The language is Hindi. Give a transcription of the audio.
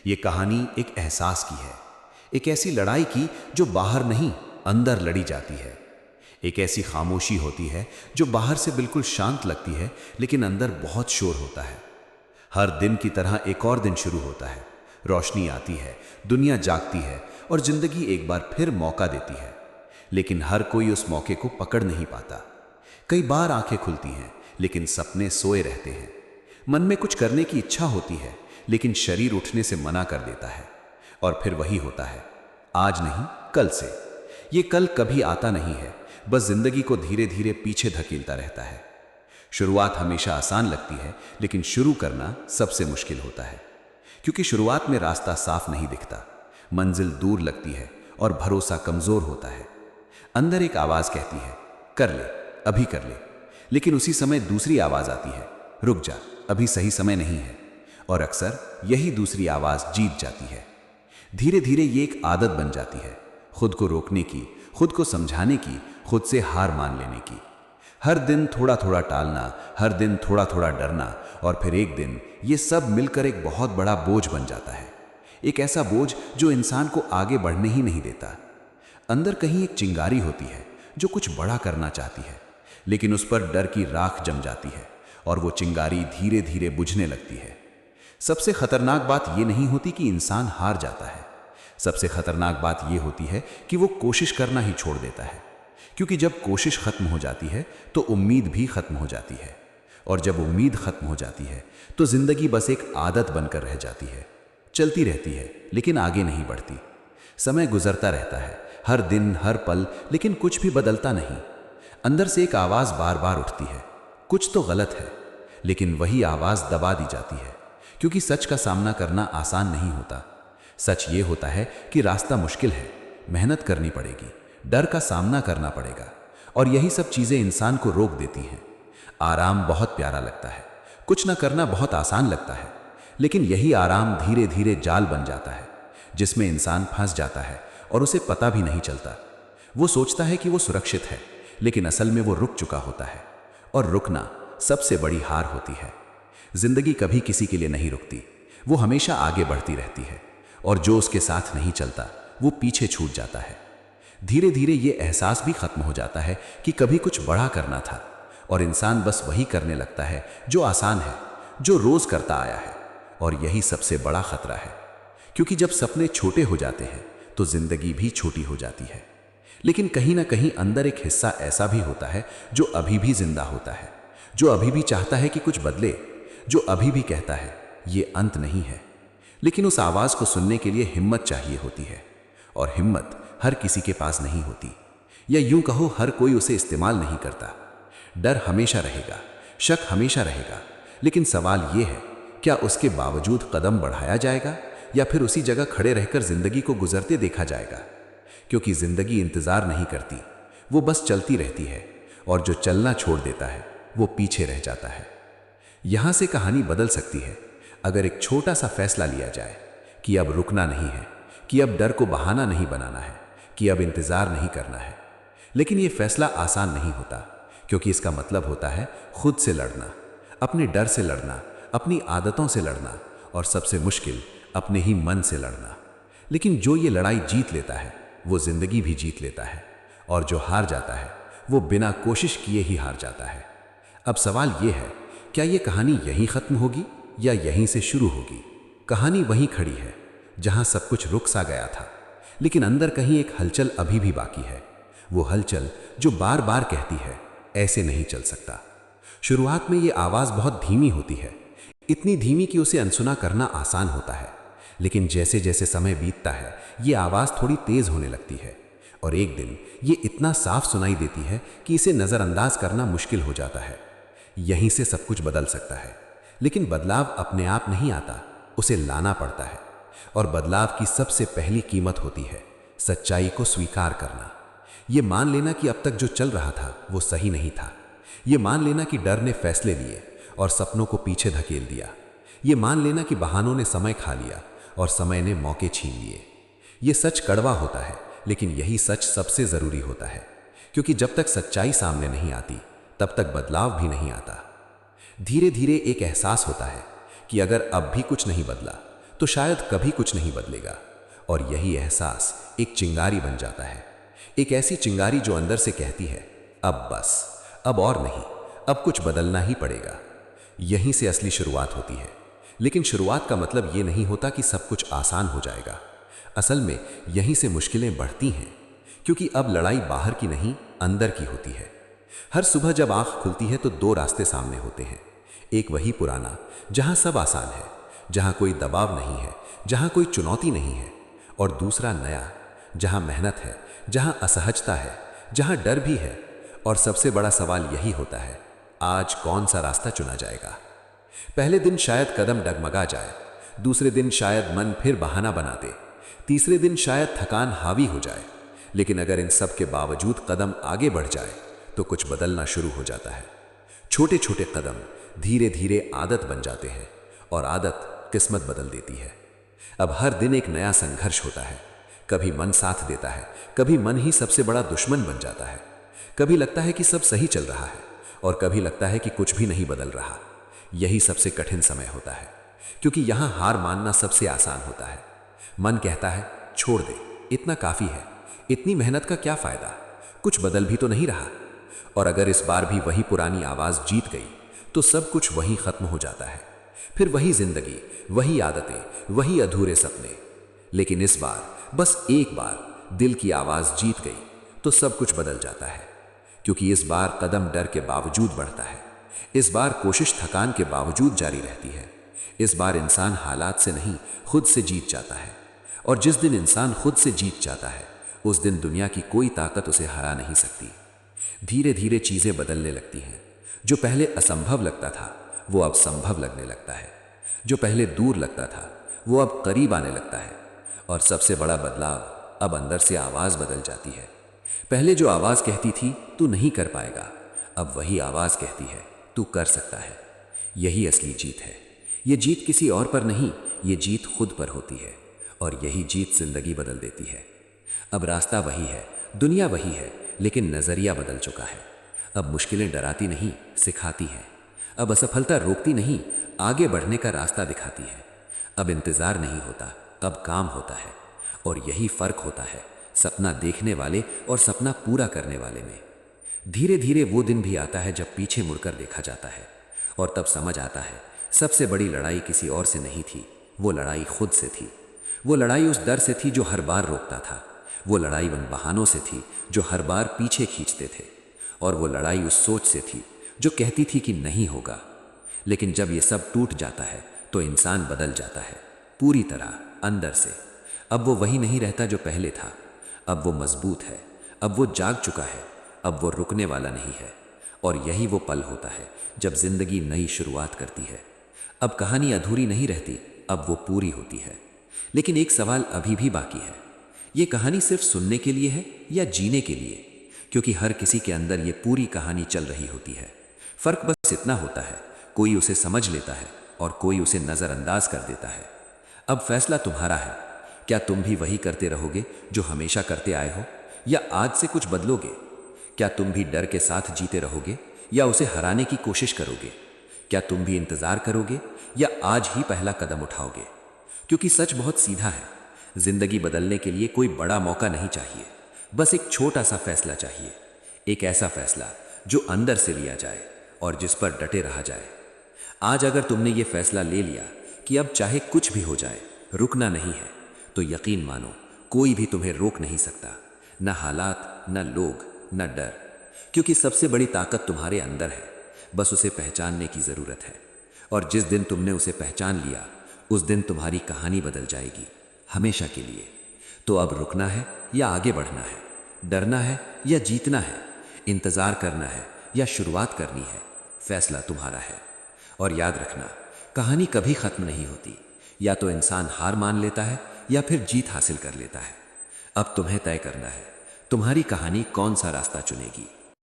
ये कहानी एक एहसास की है, एक ऐसी लड़ाई की जो बाहर नहीं अंदर लड़ी जाती है। एक ऐसी खामोशी होती है जो बाहर से बिल्कुल शांत लगती है लेकिन अंदर बहुत शोर होता है। हर दिन की तरह एक और दिन शुरू होता है। रोशनी आती है, दुनिया जागती है और जिंदगी एक बार फिर मौका देती है। लेकिन हर कोई उस मौके को पकड़ नहीं पाता। कई बार आंखें खुलती हैं लेकिन सपने सोए रहते हैं। मन में कुछ करने की इच्छा होती है लेकिन शरीर उठने से मना कर देता है। और फिर वही होता है, आज नहीं कल से। ये कल कभी आता नहीं है, बस जिंदगी को धीरे धीरे पीछे धकेलता रहता है। शुरुआत हमेशा आसान लगती है लेकिन शुरू करना सबसे मुश्किल होता है, क्योंकि शुरुआत में रास्ता साफ नहीं दिखता, मंजिल दूर लगती है और भरोसा कमजोर होता है। अंदर एक आवाज कहती है, कर ले, अभी कर ले। लेकिन उसी समय दूसरी आवाज आती है, रुक जा, अभी सही समय नहीं है। और अक्सर यही दूसरी आवाज जीत जाती है। धीरे धीरे ये एक आदत बन जाती है, खुद को रोकने की, खुद को समझाने की, खुद से हार मान लेने की। हर दिन थोड़ा थोड़ा टालना, हर दिन थोड़ा थोड़ा डरना, और फिर एक दिन ये सब मिलकर एक बहुत बड़ा बोझ बन जाता है। एक ऐसा बोझ जो इंसान को आगे बढ़ने ही नहीं देता। अंदर कहीं एक चिंगारी होती है जो कुछ बड़ा करना चाहती है, लेकिन उस पर डर की राख जम जाती है और वो चिंगारी धीरे धीरे बुझने लगती है। सबसे खतरनाक बात ये नहीं होती कि इंसान हार जाता है, सबसे खतरनाक बात ये होती है कि वो कोशिश करना ही छोड़ देता है। क्योंकि जब कोशिश खत्म हो जाती है तो उम्मीद भी खत्म हो जाती है, और जब उम्मीद खत्म हो जाती है तो जिंदगी बस एक आदत बनकर रह जाती है। चलती रहती है लेकिन आगे नहीं बढ़ती। समय गुजरता रहता है, हर दिन हर पल, लेकिन कुछ भी बदलता नहीं। अंदर से एक आवाज बार बार उठती है, कुछ तो गलत है। लेकिन वही आवाज दबा दी जाती है, क्योंकि सच का सामना करना आसान नहीं होता। सच ये होता है कि रास्ता मुश्किल है, मेहनत करनी पड़ेगी, डर का सामना करना पड़ेगा, और यही सब चीजें इंसान को रोक देती हैं। आराम बहुत प्यारा लगता है, कुछ ना करना बहुत आसान लगता है, लेकिन यही आराम धीरे धीरे जाल बन जाता है, जिसमें इंसान फंस जाता है और उसे पता भी नहीं चलता। वो सोचता है कि वो सुरक्षित है, लेकिन असल में वो रुक चुका होता है, और रुकना सबसे बड़ी हार होती है। जिंदगी कभी किसी के लिए नहीं रुकती, वो हमेशा आगे बढ़ती रहती है, और जो उसके साथ नहीं चलता वो पीछे छूट जाता है। धीरे धीरे ये एहसास भी खत्म हो जाता है कि कभी कुछ बड़ा करना था, और इंसान बस वही करने लगता है जो आसान है, जो रोज करता आया है। और यही सबसे बड़ा खतरा है, क्योंकि जब सपने छोटे हो जाते हैं तो जिंदगी भी छोटी हो जाती है। लेकिन कहीं ना कहीं अंदर एक हिस्सा ऐसा भी होता है जो अभी भी जिंदा होता है, जो अभी भी चाहता है कि कुछ बदले, जो अभी भी कहता है ये अंत नहीं है। लेकिन उस आवाज को सुनने के लिए हिम्मत चाहिए होती है, और हिम्मत हर किसी के पास नहीं होती, या यूं कहो हर कोई उसे इस्तेमाल नहीं करता। डर हमेशा रहेगा, शक हमेशा रहेगा, लेकिन सवाल यह है, क्या उसके बावजूद कदम बढ़ाया जाएगा, या फिर उसी जगह खड़े रहकर जिंदगी को गुजरते देखा जाएगा? क्योंकि जिंदगी इंतजार नहीं करती, वो बस चलती रहती है, और जो चलना छोड़ देता है वो पीछे रह जाता है। यहां से कहानी बदल सकती है अगर एक छोटा सा फैसला लिया जाए कि अब रुकना नहीं है, कि अब डर को बहाना नहीं बनाना है, कि अब इंतजार नहीं करना है। लेकिन यह फैसला आसान नहीं होता, क्योंकि इसका मतलब होता है खुद से लड़ना, अपने डर से लड़ना, अपनी आदतों से लड़ना, और सबसे मुश्किल अपने ही मन से लड़ना। लेकिन जो ये लड़ाई जीत लेता है वो जिंदगी भी जीत लेता है, और जो हार जाता है वो बिना कोशिश किए ही हार जाता है। अब सवाल ये है, क्या ये कहानी यहीं खत्म होगी या यहीं से शुरू होगी? कहानी वहीं खड़ी है जहां सब कुछ रुक सा गया था, लेकिन अंदर कहीं एक हलचल अभी भी बाकी है। वो हलचल जो बार बार कहती है, ऐसे नहीं चल सकता। शुरुआत में ये आवाज बहुत धीमी होती है, इतनी धीमी कि उसे अनसुना करना आसान होता है। लेकिन जैसे जैसे समय बीतता है ये आवाज थोड़ी तेज होने लगती है, और एक दिन ये इतना साफ सुनाई देती है कि इसे नजरअंदाज करना मुश्किल हो जाता है। यहीं से सब कुछ बदल सकता है, लेकिन बदलाव अपने आप नहीं आता, उसे लाना पड़ता है। और बदलाव की सबसे पहली कीमत होती है सच्चाई को स्वीकार करना। ये मान लेना कि अब तक जो चल रहा था वो सही नहीं था। ये मान लेना कि डर ने फैसले लिए और सपनों को पीछे धकेल दिया। ये मान लेना कि बहानों ने समय खा लिया और समय ने मौके छीन लिए। ये सच कड़वा होता है, लेकिन यही सच सबसे जरूरी होता है, क्योंकि जब तक सच्चाई सामने नहीं आती तब तक बदलाव भी नहीं आता। धीरे धीरे एक एहसास होता है कि अगर अब भी कुछ नहीं बदला तो शायद कभी कुछ नहीं बदलेगा। और यही एहसास एक चिंगारी बन जाता है, एक ऐसी चिंगारी जो अंदर से कहती है, अब बस, अब और नहीं, अब कुछ बदलना ही पड़ेगा। यहीं से असली शुरुआत होती है। लेकिन शुरुआत का मतलब ये नहीं होता कि सब कुछ आसान हो जाएगा। असल में यहीं से मुश्किलें बढ़ती हैं, क्योंकि अब लड़ाई बाहर की नहीं, अंदर की होती है। हर सुबह जब आंख खुलती है तो दो रास्ते सामने होते हैं। एक वही पुराना, जहां सब आसान है, जहां कोई दबाव नहीं है, जहां कोई चुनौती नहीं है। और दूसरा नया, जहां मेहनत है, जहां असहजता है, जहां डर भी है। और सबसे बड़ा सवाल यही होता है, आज कौन सा रास्ता चुना जाएगा। पहले दिन शायद कदम डगमगा जाए, दूसरे दिन शायद मन फिर बहाना बना दे, तीसरे दिन शायद थकान हावी हो जाए। लेकिन अगर इन सब के बावजूद कदम आगे बढ़ जाए तो कुछ बदलना शुरू हो जाता है। छोटे छोटे कदम धीरे धीरे आदत बन जाते हैं, और आदत किस्मत बदल देती है। अब हर दिन एक नया संघर्ष होता है। कभी मन साथ देता है, कभी मन ही सबसे बड़ा दुश्मन बन जाता है। कभी लगता है कि सब सही चल रहा है, और कभी लगता है कि कुछ भी नहीं बदल रहा। यही सबसे कठिन समय होता है, क्योंकि यहां हार मानना सबसे आसान होता है। मन कहता है, छोड़ दे, इतना काफी है, इतनी मेहनत का क्या फायदा, कुछ बदल भी तो नहीं रहा। और अगर इस बार भी वही पुरानी आवाज जीत गई तो सब कुछ वहीं खत्म हो जाता है। फिर वही जिंदगी, वही आदतें, वही अधूरे सपने। लेकिन इस बार, बस एक बार दिल की आवाज जीत गई तो सब कुछ बदल जाता है। क्योंकि इस बार कदम डर के बावजूद बढ़ता है, इस बार कोशिश थकान के बावजूद जारी रहती है। इस बार इंसान हालात से नहीं, खुद से जीत जाता है। और जिस दिन इंसान खुद से जीत जाता है, उस दिन दुनिया की कोई ताकत उसे हरा नहीं सकती। धीरे धीरे चीजें बदलने लगती हैं। जो पहले असंभव लगता था वो अब संभव लगने लगता है। जो पहले दूर लगता था वो अब करीब आने लगता है। और सबसे बड़ा बदलाव, अब अंदर से आवाज बदल जाती है। पहले जो आवाज कहती थी तू नहीं कर पाएगा, अब वही आवाज कहती है तू कर सकता है। यही असली जीत है। ये जीत किसी और पर नहीं, ये जीत खुद पर होती है। और यही जीत जिंदगी बदल देती है। अब रास्ता वही है, दुनिया वही है, लेकिन नजरिया बदल चुका है। अब मुश्किलें डराती नहीं, सिखाती हैं। अब असफलता रोकती नहीं, आगे बढ़ने का रास्ता दिखाती है। अब इंतजार नहीं होता, अब काम होता है। और यही फर्क होता है सपना देखने वाले और सपना पूरा करने वाले में। धीरे धीरे वो दिन भी आता है जब पीछे मुड़कर देखा जाता है, और तब समझ आता है सबसे बड़ी लड़ाई किसी और से नहीं थी, वो लड़ाई खुद से थी। वो लड़ाई उस डर से थी जो हर बार रोकता था। वो लड़ाई उन बहानों से थी जो हर बार पीछे खींचते थे। और वो लड़ाई उस सोच से थी जो कहती थी कि नहीं होगा। लेकिन जब ये सब टूट जाता है तो इंसान बदल जाता है, पूरी तरह अंदर से। अब वो वही नहीं रहता जो पहले था। अब वो मजबूत है, अब वो जाग चुका है, अब वो रुकने वाला नहीं है। और यही वो पल होता है जब जिंदगी नई शुरुआत करती है। अब कहानी अधूरी नहीं रहती, अब वो पूरी होती है। लेकिन एक सवाल अभी भी बाकी है, ये कहानी सिर्फ सुनने के लिए है या जीने के लिए? क्योंकि हर किसी के अंदर ये पूरी कहानी चल रही होती है। फर्क बस इतना होता है, कोई उसे समझ लेता है और कोई उसे नजरअंदाज कर देता है। अब फैसला तुम्हारा है, क्या तुम भी वही करते रहोगे जो हमेशा करते आए हो, या आज से कुछ बदलोगे? क्या तुम भी डर के साथ जीते रहोगे या उसे हराने की कोशिश करोगे? क्या तुम भी इंतजार करोगे या आज ही पहला कदम उठाओगे? क्योंकि सच बहुत सीधा है, जिंदगी बदलने के लिए कोई बड़ा मौका नहीं चाहिए, बस एक छोटा सा फैसला चाहिए। एक ऐसा फैसला जो अंदर से लिया जाए और जिस पर डटे रहा जाए। आज अगर तुमने ये फैसला ले लिया कि अब चाहे कुछ भी हो जाए रुकना नहीं है, तो यकीन मानो कोई भी तुम्हें रोक नहीं सकता, न हालात, न लोग, न डर। क्योंकि सबसे बड़ी ताकत तुम्हारे अंदर है, बस उसे पहचानने की जरूरत है। और जिस दिन तुमने उसे पहचान लिया उस दिन तुम्हारी कहानी बदल जाएगी, हमेशा के लिए। तो अब रुकना है या आगे बढ़ना है, डरना है या जीतना है, इंतजार करना है या शुरुआत करनी है, फैसला तुम्हारा है। और याद रखना, कहानी कभी खत्म नहीं होती, या तो इंसान हार मान लेता है या फिर जीत हासिल कर लेता है। अब तुम्हें तय करना है, तुम्हारी कहानी कौन सा रास्ता चुनेगी।